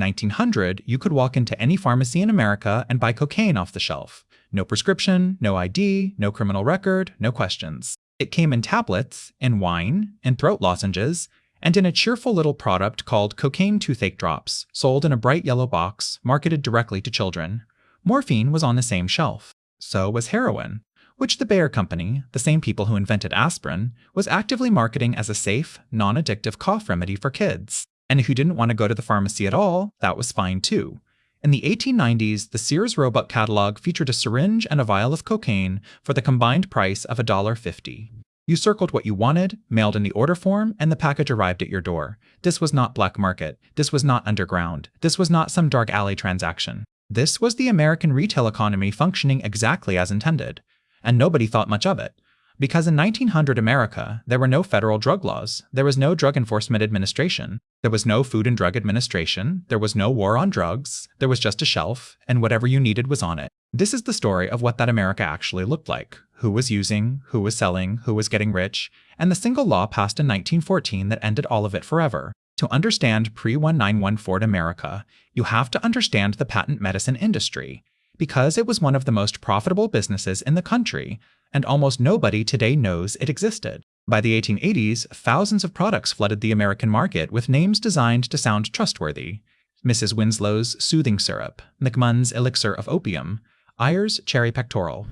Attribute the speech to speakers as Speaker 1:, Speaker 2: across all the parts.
Speaker 1: 1900, you could walk into any pharmacy in America and buy cocaine off the shelf. No prescription, no ID, no criminal record, no questions. It came in tablets, in wine, in throat lozenges, and in a cheerful little product called cocaine toothache drops, sold in a bright yellow box, marketed directly to children. Morphine was on the same shelf. So was heroin, which the Bayer Company, the same people who invented aspirin, was actively marketing as a safe, non-addictive cough remedy for kids. And if you didn't want to go to the pharmacy at all, that was fine too. In the 1890s, the Sears Roebuck catalog featured a syringe and a vial of cocaine for the combined price of $1.50. You circled what you wanted, mailed in the order form, and the package arrived at your door. This was not black market. This was not underground. This was not some dark alley transaction. This was the American retail economy functioning exactly as intended. And nobody thought much of it. Because in 1900 America, there were no federal drug laws, there was no Drug Enforcement Administration, there was no Food and Drug Administration, there was no war on drugs, there was just a shelf, and whatever you needed was on it. This is the story of what that America actually looked like. Who was using, who was selling, who was getting rich, and the single law passed in 1914 that ended all of it forever. To understand pre-1914 America, you have to understand the patent medicine industry, because it was one of the most profitable businesses in the country, and almost nobody today knows it existed. By the 1880s, thousands of products flooded the American market with names designed to sound trustworthy. Mrs. Winslow's Soothing Syrup, McMunn's Elixir of Opium, Ayer's Cherry Pectoral,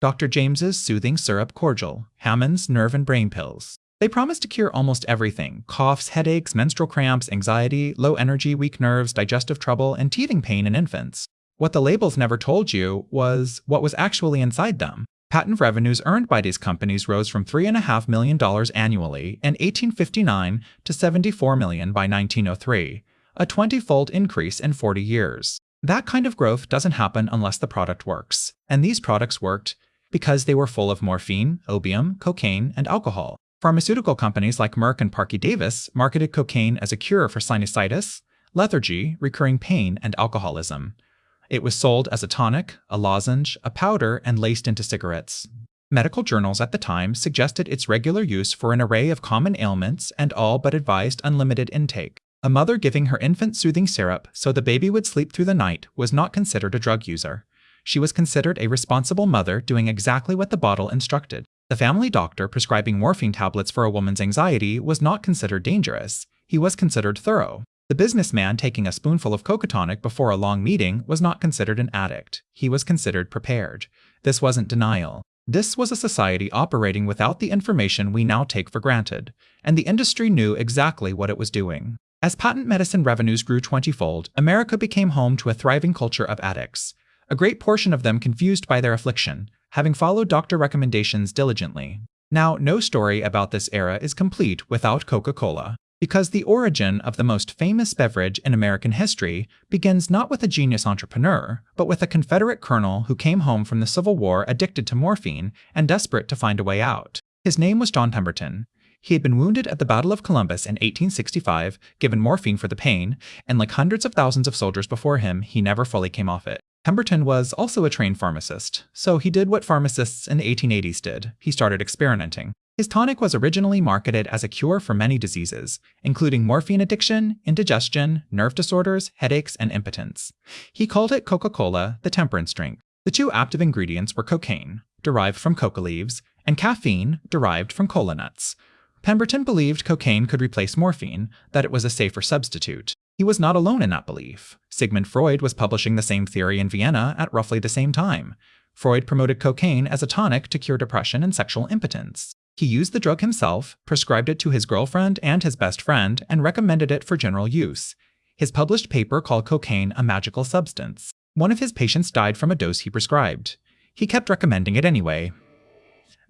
Speaker 1: Dr. James's Soothing Syrup Cordial, Hammond's Nerve and Brain Pills. They promised to cure almost everything: coughs, headaches, menstrual cramps, anxiety, low energy, weak nerves, digestive trouble, and teething pain in infants. What the labels never told you was what was actually inside them. Patent revenues earned by these companies rose from $3.5 million annually in 1859 to $74 million by 1903, a 20-fold increase in 40 years. That kind of growth doesn't happen unless the product works, and these products worked because they were full of morphine, opium, cocaine, and alcohol. Pharmaceutical companies like Merck and Parke-Davis marketed cocaine as a cure for sinusitis, lethargy, recurring pain, and alcoholism. It was sold as a tonic, a lozenge, a powder, and laced into cigarettes. Medical journals at the time suggested its regular use for an array of common ailments and all but advised unlimited intake. A mother giving her infant soothing syrup so the baby would sleep through the night was not considered a drug user. She was considered a responsible mother doing exactly what the bottle instructed. The family doctor prescribing morphine tablets for a woman's anxiety was not considered dangerous. He was considered thorough. The businessman taking a spoonful of Coca-Tonic before a long meeting was not considered an addict. He was considered prepared. This wasn't denial. This was a society operating without the information we now take for granted, and the industry knew exactly what it was doing. As patent medicine revenues grew 20-fold, America became home to a thriving culture of addicts, a great portion of them confused by their affliction, having followed doctor recommendations diligently. Now, no story about this era is complete without Coca-Cola. Because the origin of the most famous beverage in American history begins not with a genius entrepreneur, but with a Confederate colonel who came home from the Civil War addicted to morphine and desperate to find a way out. His name was John Pemberton. He had been wounded at the Battle of Columbus in 1865, given morphine for the pain, and like hundreds of thousands of soldiers before him, he never fully came off it. Pemberton was also a trained pharmacist, so he did what pharmacists in the 1880s did. He started experimenting. His tonic was originally marketed as a cure for many diseases, including morphine addiction, indigestion, nerve disorders, headaches, and impotence. He called it Coca-Cola, the temperance drink. The two active ingredients were cocaine, derived from coca leaves, and caffeine, derived from cola nuts. Pemberton believed cocaine could replace morphine, that it was a safer substitute. He was not alone in that belief. Sigmund Freud was publishing the same theory in Vienna at roughly the same time. Freud promoted cocaine as a tonic to cure depression and sexual impotence. He used the drug himself, prescribed it to his girlfriend and his best friend, and recommended it for general use. His published paper called cocaine a magical substance. One of his patients died from a dose he prescribed. He kept recommending it anyway.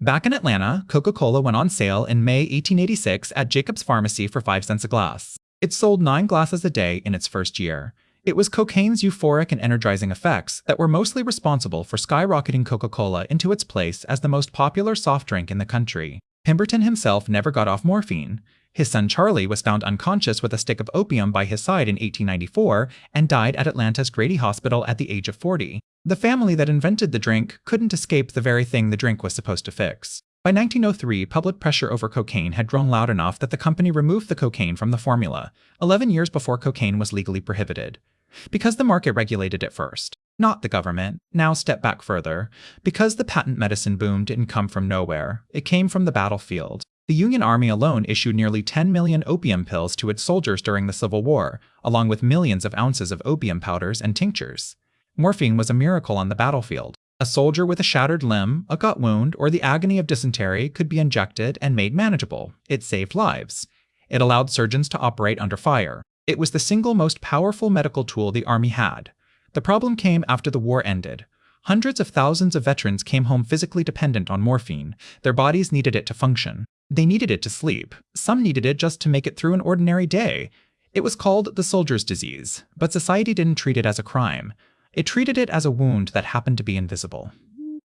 Speaker 1: Back in Atlanta, Coca-Cola went on sale in May 1886 at Jacob's Pharmacy for 5 cents a glass. It sold 9 glasses a day in its first year. It was cocaine's euphoric and energizing effects that were mostly responsible for skyrocketing Coca-Cola into its place as the most popular soft drink in the country. Pemberton himself never got off morphine. His son Charlie was found unconscious with a stick of opium by his side in 1894 and died at Atlanta's Grady Hospital at the age of 40. The family that invented the drink couldn't escape the very thing the drink was supposed to fix. By 1903, public pressure over cocaine had grown loud enough that the company removed the cocaine from the formula, 11 years before cocaine was legally prohibited. Because the market regulated it first. Not the government. Now step back further. Because the patent medicine boom didn't come from nowhere. It came from the battlefield. The Union Army alone issued nearly 10 million opium pills to its soldiers during the Civil War, along with millions of ounces of opium powders and tinctures. Morphine was a miracle on the battlefield. A soldier with a shattered limb, a gut wound, or the agony of dysentery could be injected and made manageable. It saved lives. It allowed surgeons to operate under fire. It was the single most powerful medical tool the Army had. The problem came after the war ended. Hundreds of thousands of veterans came home physically dependent on morphine. Their bodies needed it to function. They needed it to sleep. Some needed it just to make it through an ordinary day. It was called the soldier's disease, but society didn't treat it as a crime. It treated it as a wound that happened to be invisible.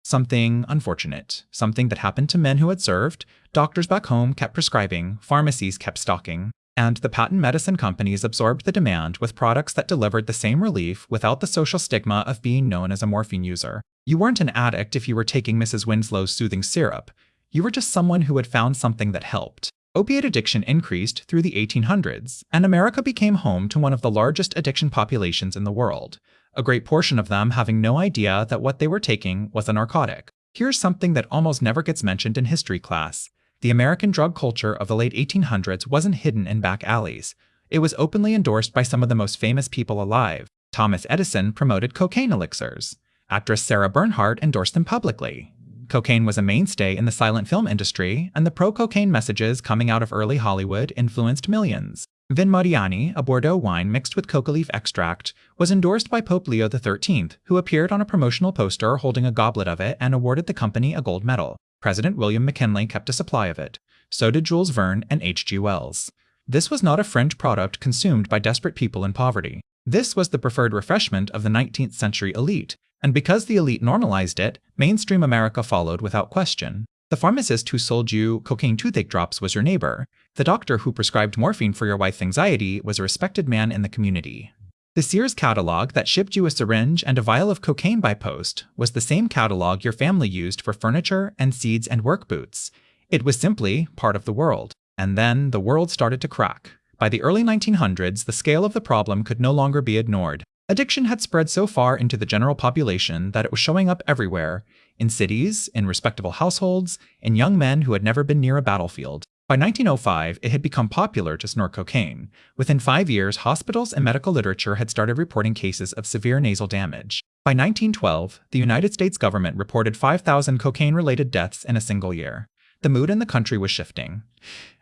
Speaker 1: Something unfortunate. Something that happened to men who had served. Doctors back home kept prescribing. Pharmacies kept stocking. And the patent medicine companies absorbed the demand with products that delivered the same relief without the social stigma of being known as a morphine user. You weren't an addict if you were taking Mrs. Winslow's soothing syrup. You were just someone who had found something that helped. Opiate addiction increased through the 1800s, and America became home to one of the largest addiction populations in the world, a great portion of them having no idea that what they were taking was a narcotic. Here's something that almost never gets mentioned in history class. The American drug culture of the late 1800s wasn't hidden in back alleys. It was openly endorsed by some of the most famous people alive. Thomas Edison promoted cocaine elixirs. Actress Sarah Bernhardt endorsed them publicly. Cocaine was a mainstay in the silent film industry, and the pro-cocaine messages coming out of early Hollywood influenced millions. Vin Modiani, a Bordeaux wine mixed with coca leaf extract, was endorsed by Pope Leo XIII, who appeared on a promotional poster holding a goblet of it and awarded the company a gold medal. President William McKinley kept a supply of it. So did Jules Verne and H.G. Wells. This was not a fringe product consumed by desperate people in poverty. This was the preferred refreshment of the 19th century elite, and because the elite normalized it, mainstream America followed without question. The pharmacist who sold you cocaine toothache drops was your neighbor. The doctor who prescribed morphine for your wife's anxiety was a respected man in the community. The Sears catalog that shipped you a syringe and a vial of cocaine by post was the same catalog your family used for furniture and seeds and work boots. It was simply part of the world. And then the world started to crack. By the early 1900s, the scale of the problem could no longer be ignored. Addiction had spread so far into the general population that it was showing up everywhere, in cities, in respectable households, in young men who had never been near a battlefield. By 1905, it had become popular to snort cocaine. Within 5 years, hospitals and medical literature had started reporting cases of severe nasal damage. By 1912, the United States government reported 5,000 cocaine-related deaths in a single year. The mood in the country was shifting.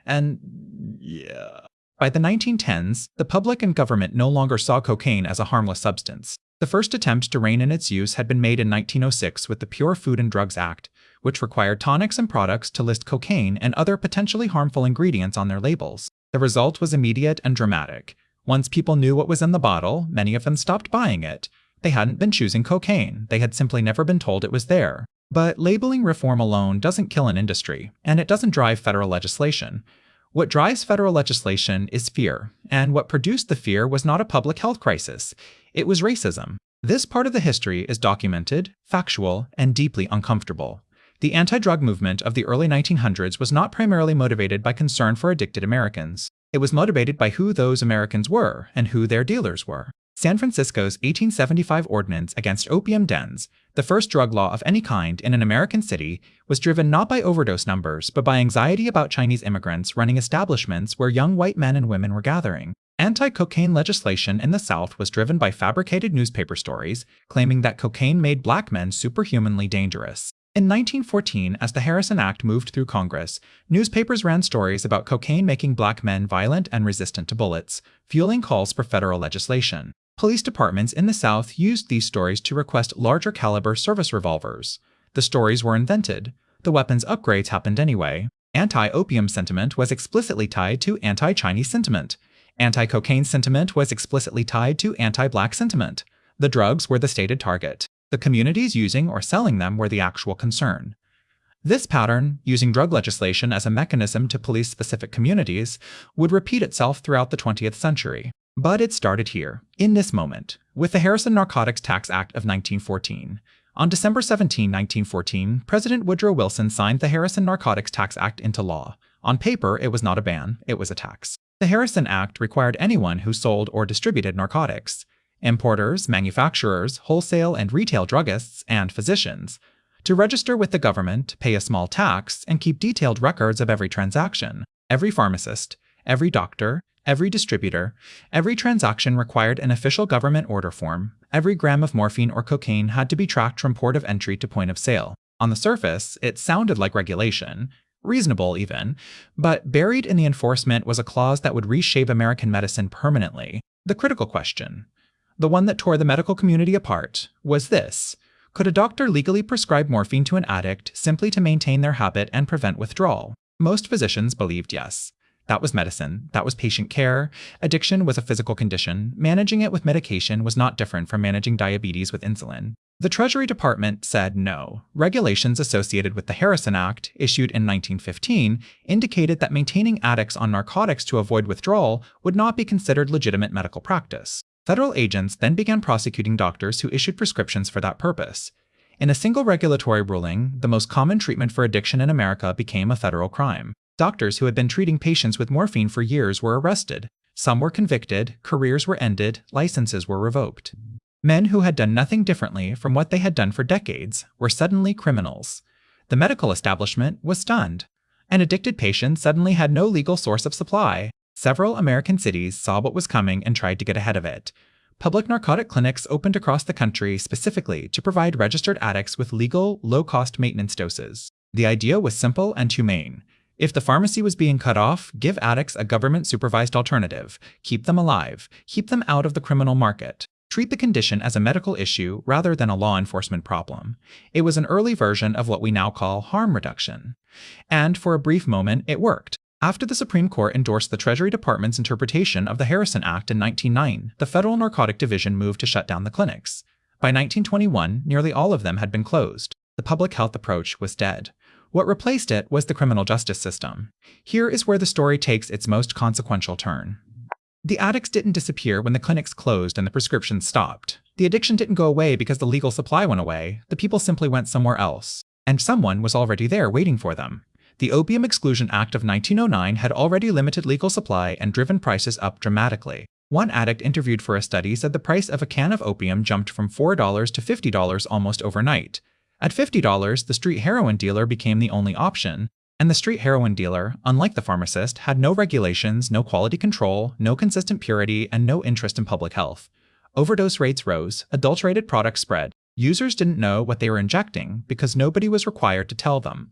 Speaker 1: And yeah. By the 1910s, the public and government no longer saw cocaine as a harmless substance. The first attempt to rein in its use had been made in 1906 with the Pure Food and Drugs Act, which required tonics and products to list cocaine and other potentially harmful ingredients on their labels. The result was immediate and dramatic. Once people knew what was in the bottle, many of them stopped buying it. They hadn't been choosing cocaine, they had simply never been told it was there. But labeling reform alone doesn't kill an industry, and it doesn't drive federal legislation. What drives federal legislation is fear, and what produced the fear was not a public health crisis. It was racism. This part of the history is documented, factual, and deeply uncomfortable. The anti-drug movement of the early 1900s was not primarily motivated by concern for addicted Americans. It was motivated by who those Americans were and who their dealers were. San Francisco's 1875 ordinance against opium dens, the first drug law of any kind in an American city, was driven not by overdose numbers, but by anxiety about Chinese immigrants running establishments where young white men and women were gathering. Anti-cocaine legislation in the South was driven by fabricated newspaper stories claiming that cocaine made black men superhumanly dangerous. In 1914, as the Harrison Act moved through Congress, newspapers ran stories about cocaine making black men violent and resistant to bullets, fueling calls for federal legislation. Police departments in the South used these stories to request larger caliber service revolvers. The stories were invented. The weapons upgrades happened anyway. Anti-opium sentiment was explicitly tied to anti-Chinese sentiment. Anti-cocaine sentiment was explicitly tied to anti-black sentiment. The drugs were the stated target. The communities using or selling them were the actual concern. This pattern, using drug legislation as a mechanism to police specific communities, would repeat itself throughout the 20th century. But it started here, in this moment, with the Harrison Narcotics Tax Act of 1914. On December 17, 1914, President Woodrow Wilson signed the Harrison Narcotics Tax Act into law. On paper, it was not a ban, it was a tax. The Harrison Act required anyone who sold or distributed narcotics, importers, manufacturers, wholesale and retail druggists, and physicians, to register with the government, pay a small tax, and keep detailed records of every transaction. Every pharmacist, every doctor, every distributor, every transaction required an official government order form. Every gram of morphine or cocaine had to be tracked from port of entry to point of sale. On the surface, it sounded like regulation, reasonable even, but buried in the enforcement was a clause that would reshape American medicine permanently. The critical question, the one that tore the medical community apart, was this: could a doctor legally prescribe morphine to an addict simply to maintain their habit and prevent withdrawal? Most physicians believed yes. That was medicine. That was patient care. Addiction was a physical condition. Managing it with medication was not different from managing diabetes with insulin. The Treasury Department said no. Regulations associated with the Harrison Act, issued in 1915, indicated that maintaining addicts on narcotics to avoid withdrawal would not be considered legitimate medical practice. Federal agents then began prosecuting doctors who issued prescriptions for that purpose. In a single regulatory ruling, the most common treatment for addiction in America became a federal crime. Doctors who had been treating patients with morphine for years were arrested. Some were convicted, careers were ended, licenses were revoked. Men who had done nothing differently from what they had done for decades were suddenly criminals. The medical establishment was stunned. An addicted patient suddenly had no legal source of supply. Several American cities saw what was coming and tried to get ahead of it. Public narcotic clinics opened across the country specifically to provide registered addicts with legal, low-cost maintenance doses. The idea was simple and humane. If the pharmacy was being cut off, give addicts a government-supervised alternative. Keep them alive. Keep them out of the criminal market. Treat the condition as a medical issue rather than a law enforcement problem. It was an early version of what we now call harm reduction. And for a brief moment, it worked. After the Supreme Court endorsed the Treasury Department's interpretation of the Harrison Act in 1909, the Federal Narcotic Division moved to shut down the clinics. By 1921, nearly all of them had been closed. The public health approach was dead. What replaced it was the criminal justice system. Here is where the story takes its most consequential turn. The addicts didn't disappear when the clinics closed and the prescriptions stopped. The addiction didn't go away because the legal supply went away. The people simply went somewhere else. And someone was already there waiting for them. The Opium Exclusion Act of 1909 had already limited legal supply and driven prices up dramatically. One addict interviewed for a study said the price of a can of opium jumped from $4 to $50 almost overnight. At $50, the street heroin dealer became the only option, and the street heroin dealer, unlike the pharmacist, had no regulations, no quality control, no consistent purity, and no interest in public health. Overdose rates rose, adulterated products spread. Users didn't know what they were injecting because nobody was required to tell them.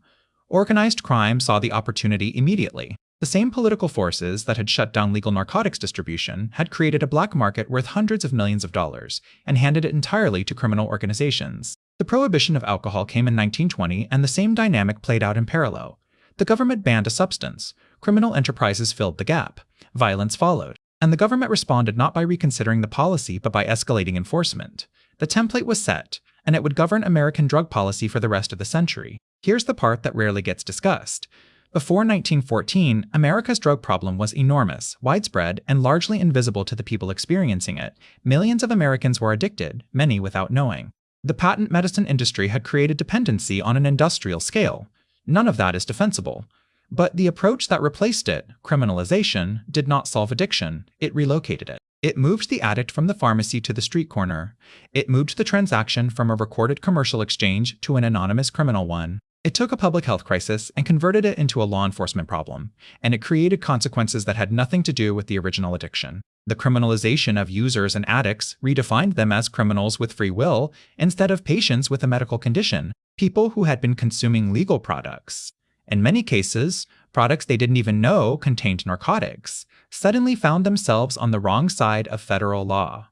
Speaker 1: Organized crime saw the opportunity immediately. The same political forces that had shut down legal narcotics distribution had created a black market worth hundreds of millions of dollars and handed it entirely to criminal organizations. The prohibition of alcohol came in 1920, and the same dynamic played out in parallel. The government banned a substance. Criminal enterprises filled the gap. Violence followed. And the government responded not by reconsidering the policy but by escalating enforcement. The template was set, and it would govern American drug policy for the rest of the century. Here's the part that rarely gets discussed. Before 1914, America's drug problem was enormous, widespread, and largely invisible to the people experiencing it. Millions of Americans were addicted, many without knowing. The patent medicine industry had created dependency on an industrial scale. None of that is defensible. But the approach that replaced it, criminalization, did not solve addiction, it relocated it. It moved the addict from the pharmacy to the street corner. It moved the transaction from a recorded commercial exchange to an anonymous criminal one. It took a public health crisis and converted it into a law enforcement problem, and it created consequences that had nothing to do with the original addiction. The criminalization of users and addicts redefined them as criminals with free will instead of patients with a medical condition, people who had been consuming legal products. In many cases, products they didn't even know contained narcotics, suddenly found themselves on the wrong side of federal law.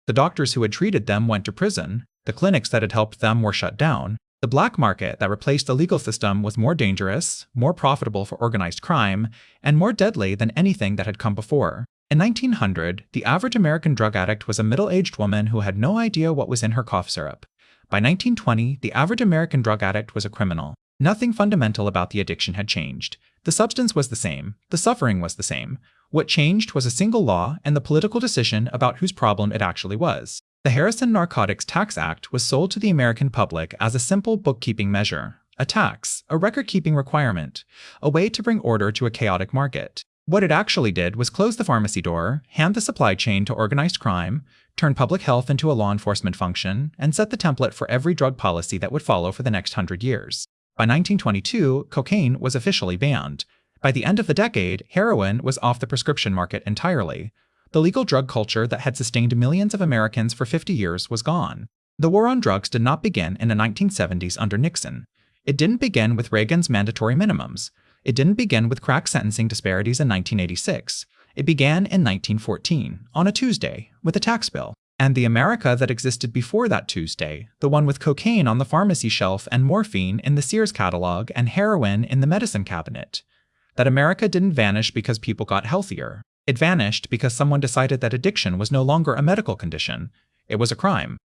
Speaker 1: The doctors who had treated them went to prison. The clinics that had helped them were shut down. The black market that replaced the legal system was more dangerous, more profitable for organized crime, and more deadly than anything that had come before. In 1900, the average American drug addict was a middle-aged woman who had no idea what was in her cough syrup. By 1920, the average American drug addict was a criminal. Nothing fundamental about the addiction had changed. The substance was the same. The suffering was the same. What changed was a single law and the political decision about whose problem it actually was. The Harrison Narcotics Tax Act was sold to the American public as a simple bookkeeping measure, a tax, a record-keeping requirement, a way to bring order to a chaotic market. What it actually did was close the pharmacy door, hand the supply chain to organized crime, turn public health into a law enforcement function, and set the template for every drug policy that would follow for the next 100 years. By 1922, cocaine was officially banned. By the end of the decade, heroin was off the prescription market entirely. The legal drug culture that had sustained millions of Americans for 50 years was gone. The war on drugs did not begin in the 1970s under Nixon. It didn't begin with Reagan's mandatory minimums. It didn't begin with crack sentencing disparities in 1986. It began in 1914, on a Tuesday, with a tax bill. And the America that existed before that Tuesday, the one with cocaine on the pharmacy shelf and morphine in the Sears catalog and heroin in the medicine cabinet. That America didn't vanish because people got healthier. It vanished because someone decided that addiction was no longer a medical condition. It was a crime.